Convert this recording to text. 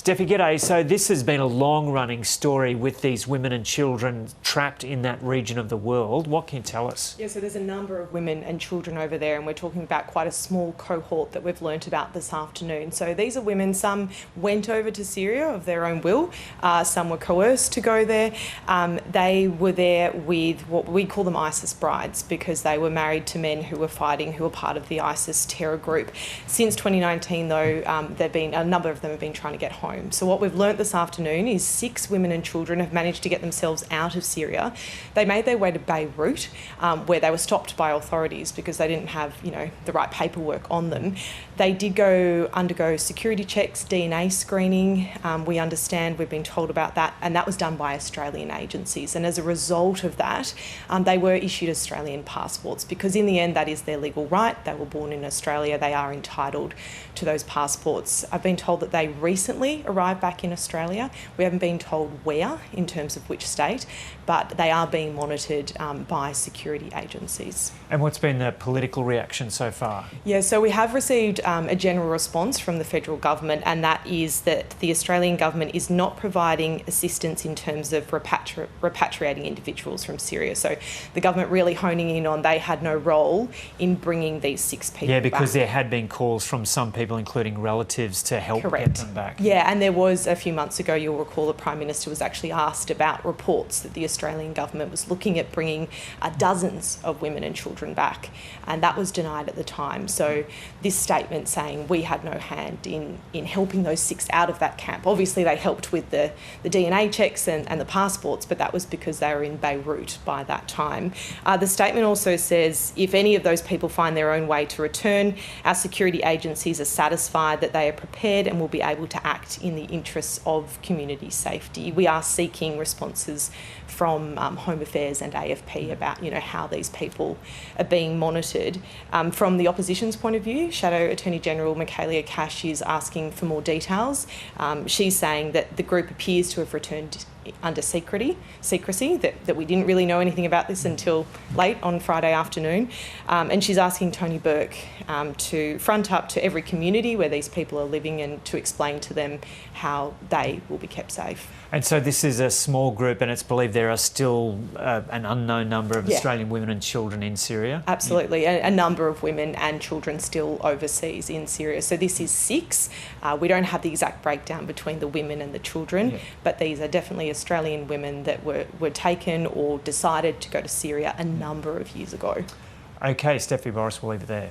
Steffi, g'day. So this has been a long-running story with these women and children trapped in that region of the world. What can you tell us? Yeah, so there's a number of women and children over there, and we're talking about quite a small cohort that we've learnt about this afternoon. So these are women, some went over to Syria of their own will, some were coerced to go there. They were there with what we call them ISIS brides, because they were married to men who were fighting, who were part of the ISIS terror group. Since 2019, though, a number of them have been trying to get home. So what we've learnt this afternoon is 6 women and children have managed to get themselves out of Syria. They made their way to Beirut, where they were stopped by authorities because they didn't have, the right paperwork on them. They did undergo security checks, DNA screening. We understand, we've been told about that, and that was done by Australian agencies. And as a result of that, they were issued Australian passports, because in the end that is their legal right. They were born in Australia. They are entitled to those passports. I've been told that they recently arrived back in Australia. We haven't been told where, in terms of which state, but they are being monitored by security agencies. And what's been the political reaction so far? Yeah, so we have received a general response from the federal government, and that is that the Australian government is not providing assistance in terms of repatriating individuals from Syria. So the government really honing in on they had no role in bringing these 6 people back. Yeah, because there had been calls from some people, including relatives, to help get them back. Yeah, and there was a few months ago, you'll recall, the Prime Minister was actually asked about reports that the Australian government was looking at bringing dozens of women and children back, and that was denied at the time. So this statement saying we had no hand in helping those 6 out of that camp. Obviously they helped with the DNA checks and the passports, but that was because they were in Beirut by that time. The statement also says if any of those people find their own way to return, our security agencies are satisfied that they are prepared and will be able to act in the interests of community safety. We are seeking responses from Home Affairs and AFP about how these people are being monitored. From the opposition's point of view, Shadow Attorney General Michaelia Cash is asking for more details. She's saying that the group appears to have returned under secrecy, that we didn't really know anything about this until late on Friday afternoon. And she's asking Tony Burke to front up to every community where these people are living and to explain to them how they will be kept safe. And so this is a small group, and it's believed there are still an unknown number of Australian women and children in Syria? Absolutely, a number of women and children still overseas in Syria. So this is 6. We don't have the exact breakdown between the women and the children, but these are definitely Australian women that were taken or decided to go to Syria a number of years ago. Okay, Steffi Boris, we'll leave it there.